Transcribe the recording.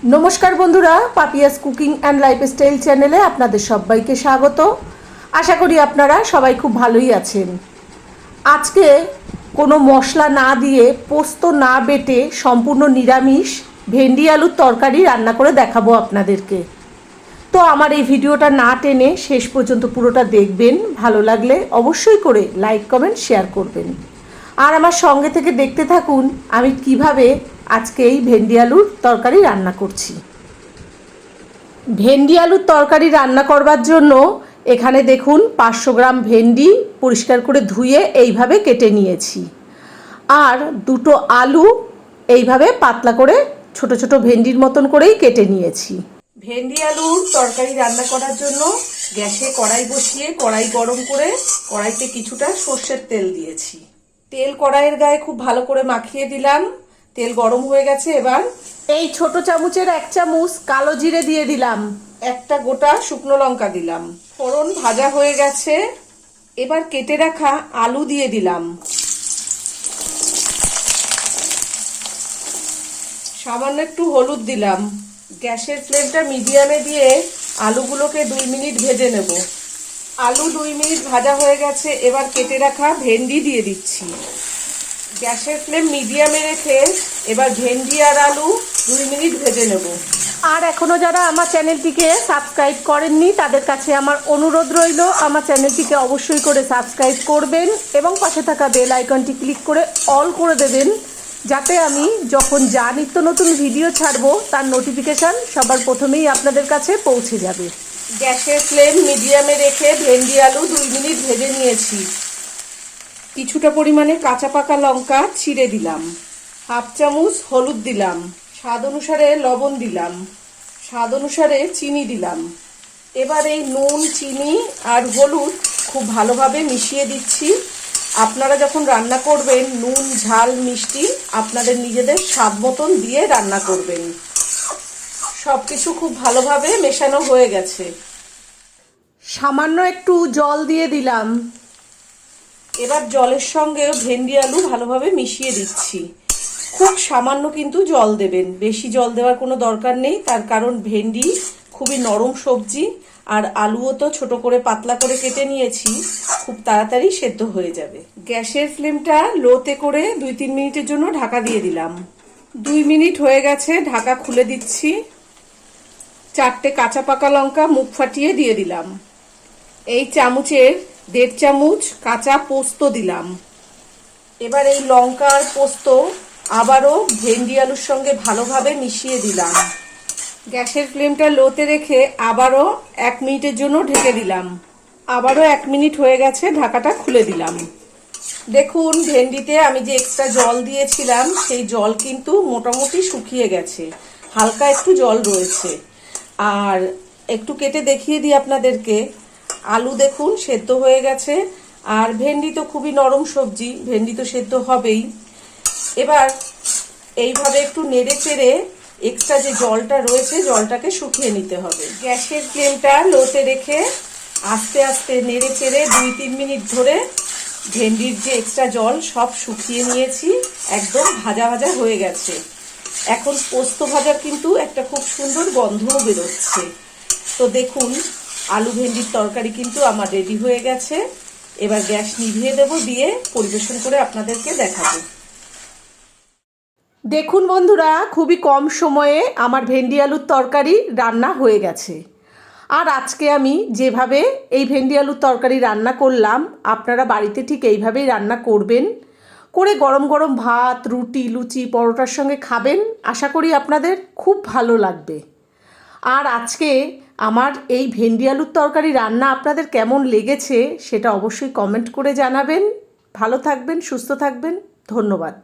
নমস্কার বন্ধুরা, Papiya's cooking and lifestyle চ্যানেলে আপনাদের সবাইকে স্বাগত। আশা করি আপনারা সবাই খুব ভালোই আছেন। আজকে কোনো মশলা না দিয়ে, পোস্ত না বেটে সম্পূর্ণ নিরামিষ ভেন্ডি আলুর তরকারি রান্না করে দেখাবো আপনাদেরকে। তো আমার এই ভিডিওটা না টেনে শেষ পর্যন্ত পুরোটা দেখবেন। ভালো লাগলে অবশ্যই করে লাইক কমেন্ট শেয়ার করবেন। আর আমার সঙ্গে থেকে দেখতে থাকুন আমি কিভাবে আজকে এই ভেন্ডি আলুর তরকারি রান্না করছি। ভেন্ডি আলুর তরকারি রান্না করবার জন্য এখানে দেখুন 500 গ্রাম ভেন্ডি পরিষ্কার করে ধুয়ে এইভাবে কেটে নিয়েছি। আর দুটো আলু এইভাবে পাতলা করে ছোট ছোট ভেন্ডির মতন করেই কেটে নিয়েছি। ভেন্ডি আলুর তরকারি রান্না করার জন্য গ্যাসে কড়াই বসিয়ে কড়াই গরম করে কড়াইতে কিছুটা সর্ষের তেল দিয়েছি। তেল কড়াইয়ের গায়ে খুব ভালো করে মাখিয়ে দিলাম। তেল গরম হয়ে গেছে। এবার এই ছোট চামচের 1 চামচ কালো জিরে দিয়ে দিলাম, একটা গোটা শুকনো লঙ্কা দিলাম। ফোড়ন ভাজা হয়ে গেছে। এবার কেটে রাখা আলু দিয়ে দিলাম। সামান্য একটু হলুদ দিলাম। গ্যাসের ফ্লেমটা মিডিয়ামে দিয়ে আলুগুলোকে 2 মিনিট ভেজে নেব। আলু 2 মিনিট ভাজা হয়ে গেছে। এবার কেটে রাখা ভেন্ডি দিয়ে দিচ্ছি। গ্যাসের ফ্লেম মিডিয়ামে রেখে এবার ভেন্ডি আর আলু 2 মিনিট ভেজে নেব। আর এখনও যারা আমার চ্যানেলটিকে সাবস্ক্রাইব করেননি তাদের কাছে আমার অনুরোধ রইল, আমার চ্যানেলটিকে অবশ্যই করে সাবস্ক্রাইব করবেন এবং পাশে থাকা বেল আইকনটি ক্লিক করে অল করে দেবেন, যাতে আমি যখন যা নিত্য নতুন ভিডিও ছাড়বো তার নোটিফিকেশান সবার প্রথমেই আপনাদের কাছে পৌঁছে যাবে। গ্যাসের ফ্লেম মিডিয়ামে রেখে ভেন্ডি আলু 2 মিনিট ভেজে নিয়েছি। কিছুটা পরিমাণে কাঁচা পাকা লঙ্কা ছিঁড়ে দিলাম। 1/2 চামচ হলুদ দিলাম। স্বাদ অনুসারে লবণ দিলাম। স্বাদ অনুসারে চিনি দিলাম। এবার এই নুন, চিনি আর হলুদ খুব ভালোভাবে মিশিয়ে দিচ্ছি। আপনারা যখন রান্না করবেন নুন, ঝাল, মিষ্টি আপনাদের নিজেদের স্বাদ মতন দিয়ে রান্না করবেন। সব কিছু খুব ভালোভাবে মেশানো হয়ে গেছে। সামান্য একটু জল দিয়ে দিলাম। এবার জলের সঙ্গে ভেন্ডি আলু ভালোভাবে মিশিয়ে দিচ্ছি। খুব সামান্য কিন্তু জল দেবেন, বেশি জল দেওয়ার কোনো দরকার নেই, তার কারণ ভেন্ডি খুবই নরম সবজি আর আলুও তো ছোট করে পাতলা করে কেটে নিয়েছি, খুব তাড়াতাড়ি সেদ্ধ হয়ে যাবে। গ্যাসের ফ্লেমটা লোতে করে 2-3 মিনিটের জন্য ঢাকা দিয়ে দিলাম। 2 মিনিট হয়ে গেছে, ঢাকা খুলে দিচ্ছি। 4টে কাঁচা পাকা লঙ্কা মুখ ফাটিয়ে দিয়ে দিলাম। এই চামচের 1.5 চামচ কাঁচা পোস্ত দিলাম। এবার এই লঙ্কা আর পোস্ত আবারও ভেন্ডি আলুর সঙ্গে ভালোভাবে মিশিয়ে দিলাম। গ্যাসের ফ্লেমটা লোতে রেখে আবারও 1 মিনিটের জন্য ঢেকে দিলাম। আবারও 1 মিনিট হয়ে গেছে, ঢাকাটা খুলে দিলাম। দেখুন ভেন্ডিতে আমি যে এক্সট্রা জল দিয়েছিলাম সেই জল কিন্তু মোটামুটি শুকিয়ে গেছে, হালকা একটু জল রয়েছে। আর একটু কেটে দেখিয়ে দিই আপনাদেরকে, আলু দেখুন সেদ্ধ হয়ে গেছে। আর ভেন্ডি তো খুবই নরম সবজি, ভেন্ডি তো সেদ্ধ হবেই। এবার এইভাবে একটু নেড়ে চেড়ে এক্সট্রা যে জলটা রয়েছে জলটাকে শুকিয়ে নিতে হবে। গ্যাসের ফ্লেমটা লোতে রেখে আস্তে আস্তে নেড়ে চেড়ে 2-3 মিনিট ধরে ভেন্ডির যে এক্সট্রা জল সব শুকিয়ে নিয়েছি, একদম ভাজা ভাজা হয়ে গেছে। এখন পোস্ত ভাজার কিন্তু একটা খুব সুন্দর গন্ধও বেরোচ্ছে। তো দেখুন আলু ভেন্ডির তরকারি কিন্তু আমার রেডি হয়ে গেছে। এবার গ্যাস নিভিয়ে দেব, দিয়ে পরিবেশন করে আপনাদেরকে দেখাবো। দেখুন বন্ধুরা, খুবই কম সময়ে আমার ভেন্ডি আলুর তরকারি রান্না হয়ে গেছে। আর আজকে আমি যেভাবে এই ভেন্ডি আলুর তরকারি রান্না করলাম আপনারা বাড়িতে ঠিক এইভাবেই রান্না করবেন, করে গরম গরম ভাত, রুটি, লুচি, পরোটার সঙ্গে খাবেন। আশা করি আপনাদের খুব ভালো লাগবে। আর আজকে আমার এই ভেন্ডি আলুর তরকারি রান্না আপনাদের কেমন লেগেছে সেটা অবশ্যই কমেন্ট করে জানাবেন। ভালো থাকবেন, সুস্থ থাকবেন। ধন্যবাদ।